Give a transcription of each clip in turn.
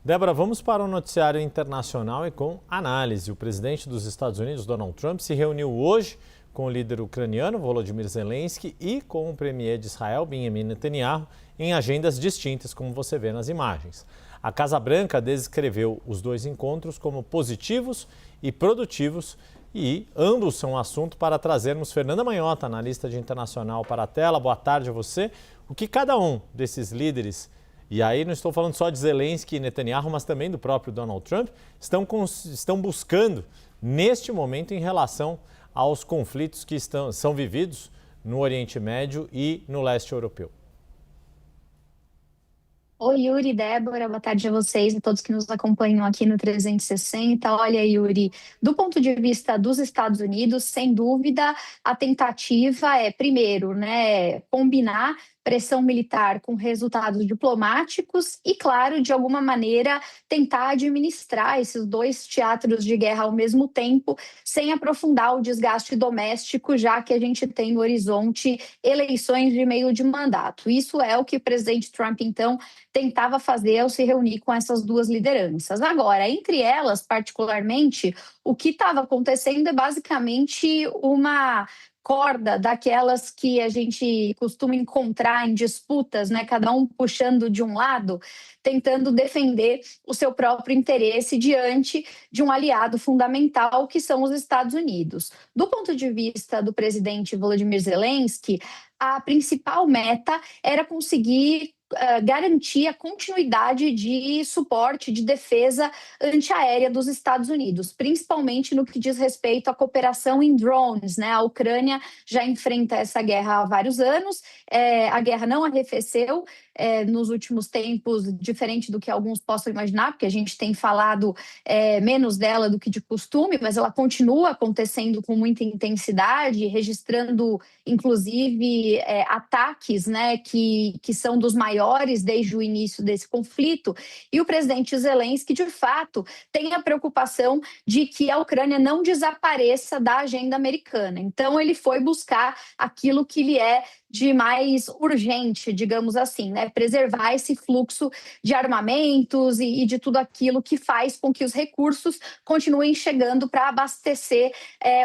Débora, vamos para o noticiário internacional e com análise. O presidente dos Estados Unidos, Donald Trump, se reuniu hoje com o líder ucraniano, Volodymyr Zelensky, e com o premier de Israel, Benjamin Netanyahu, em agendas distintas, como você vê nas imagens. A Casa Branca descreveu os dois encontros como positivos e produtivos e ambos são assunto para trazermos Fernanda Manhota, analista de internacional, para a tela. Boa tarde a você. O que cada um desses líderes, e aí não estou falando só de Zelensky e Netanyahu, mas também do próprio Donald Trump, estão buscando neste momento em relação aos conflitos que são vividos no Oriente Médio e no leste europeu? Oi, Yuri, Débora, boa tarde a vocês e todos que nos acompanham aqui no 360. Olha, Yuri, do ponto de vista dos Estados Unidos, sem dúvida, a tentativa é, primeiro, combinar pressão militar com resultados diplomáticos e, claro, de alguma maneira, tentar administrar esses dois teatros de guerra ao mesmo tempo, sem aprofundar o desgaste doméstico, já que a gente tem no horizonte eleições de meio de mandato. Isso é o que o presidente Trump, então, tentava fazer ao se reunir com essas duas lideranças. Agora, entre elas, particularmente, o que estava acontecendo é basicamente uma corda daquelas que a gente costuma encontrar em disputas, cada um puxando de um lado, tentando defender o seu próprio interesse diante de um aliado fundamental, que são os Estados Unidos. Do ponto de vista do presidente Volodymyr Zelensky, a principal meta era conseguir garantir a continuidade de suporte, de defesa antiaérea dos Estados Unidos, principalmente no que diz respeito à cooperação em drones. A Ucrânia já enfrenta essa guerra há vários anos, a guerra não arrefeceu nos últimos tempos, diferente do que alguns possam imaginar, porque a gente tem falado menos dela do que de costume, mas ela continua acontecendo com muita intensidade, registrando, inclusive, ataques que são dos maiores desde o início desse conflito. E o presidente Zelensky, de fato, tem a preocupação de que a Ucrânia não desapareça da agenda americana. Então, ele foi buscar aquilo que lhe é de mais urgente, digamos assim, preservar esse fluxo de armamentos e de tudo aquilo que faz com que os recursos continuem chegando para abastecer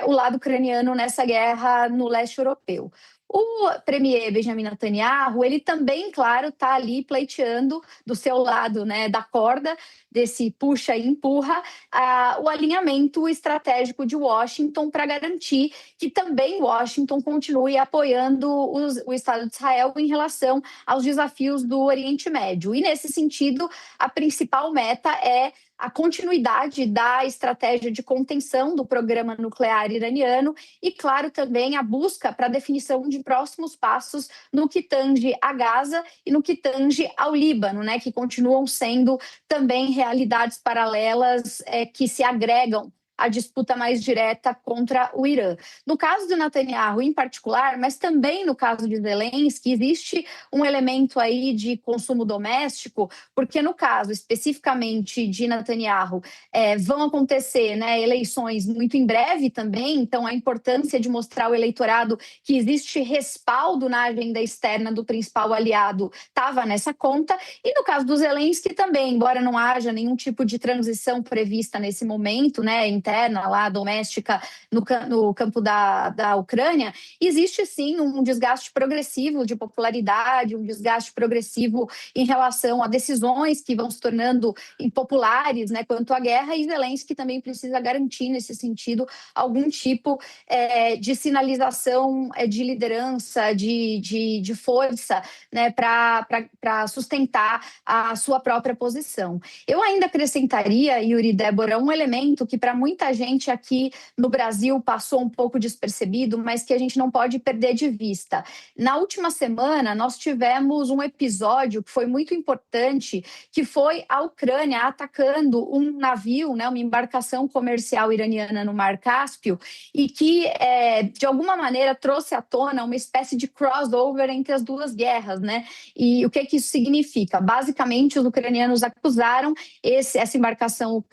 o lado ucraniano nessa guerra no leste europeu. O premier Benjamin Netanyahu, ele também, claro, está ali pleiteando do seu lado da corda, desse puxa e empurra, o alinhamento estratégico de Washington para garantir que também Washington continue apoiando o Estado de Israel em relação aos desafios do Oriente Médio. E, nesse sentido, a principal meta é a continuidade da estratégia de contenção do programa nuclear iraniano e, claro, também a busca para a definição de próximos passos no que tange a Gaza e no que tange ao Líbano, que continuam sendo também realidades paralelas que se agregam a disputa mais direta contra o Irã. No caso do Netanyahu em particular, mas também no caso de Zelensky, existe um elemento aí de consumo doméstico, porque no caso especificamente de Netanyahu, vão acontecer eleições muito em breve também, então a importância de mostrar ao eleitorado que existe respaldo na agenda externa do principal aliado estava nessa conta, e no caso do Zelensky também, embora não haja nenhum tipo de transição prevista nesse momento, interna lá, doméstica, no campo da Ucrânia, existe sim um desgaste progressivo de popularidade, um desgaste progressivo em relação a decisões que vão se tornando impopulares quanto à guerra, e Zelensky também precisa garantir, nesse sentido, algum tipo de sinalização de liderança, de força para sustentar a sua própria posição. Eu ainda acrescentaria, Yuri e Débora, um elemento que para muita gente aqui no Brasil passou um pouco despercebido, mas que a gente não pode perder de vista. Na última semana, nós tivemos um episódio que foi muito importante, que foi a Ucrânia atacando um navio, uma embarcação comercial iraniana no Mar Cáspio, e que, de alguma maneira, trouxe à tona uma espécie de crossover entre as duas guerras. E o que isso significa? Basicamente, os ucranianos acusaram essa embarcação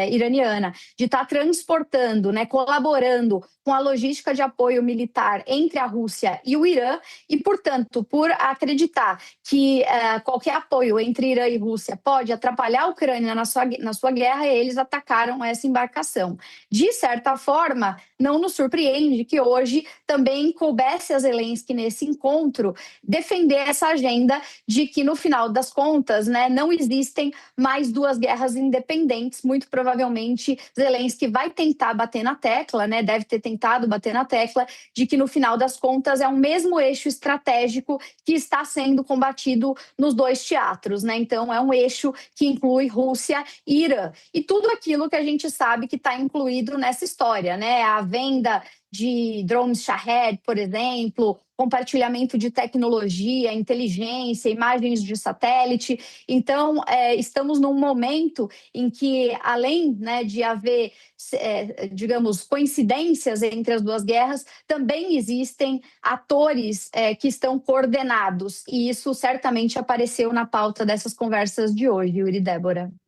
iraniana de estar transportando, né, colaborando com a logística de apoio militar entre a Rússia e o Irã, e, portanto, por acreditar que qualquer apoio entre Irã e Rússia pode atrapalhar a Ucrânia na sua guerra, eles atacaram essa embarcação. De certa forma, não nos surpreende que hoje também coubesse a Zelensky nesse encontro defender essa agenda de que, no final das contas, né, não existem mais duas guerras independentes. Muito provavelmente, Zelensky vai tentar bater na tecla, né, deve ter tentado bater na tecla, de que, no final das contas, é o mesmo eixo estratégico que está sendo combatido nos dois teatros, né? Então, é um eixo que inclui Rússia e Irã. E tudo aquilo que a gente sabe que está incluído nessa história, né? A venda de drones Shahed, por exemplo, compartilhamento de tecnologia, inteligência, imagens de satélite. Então, estamos num momento em que, além, né, de haver, digamos, coincidências entre as duas guerras, também existem atores que estão coordenados, e isso certamente apareceu na pauta dessas conversas de hoje, Yuri e Débora.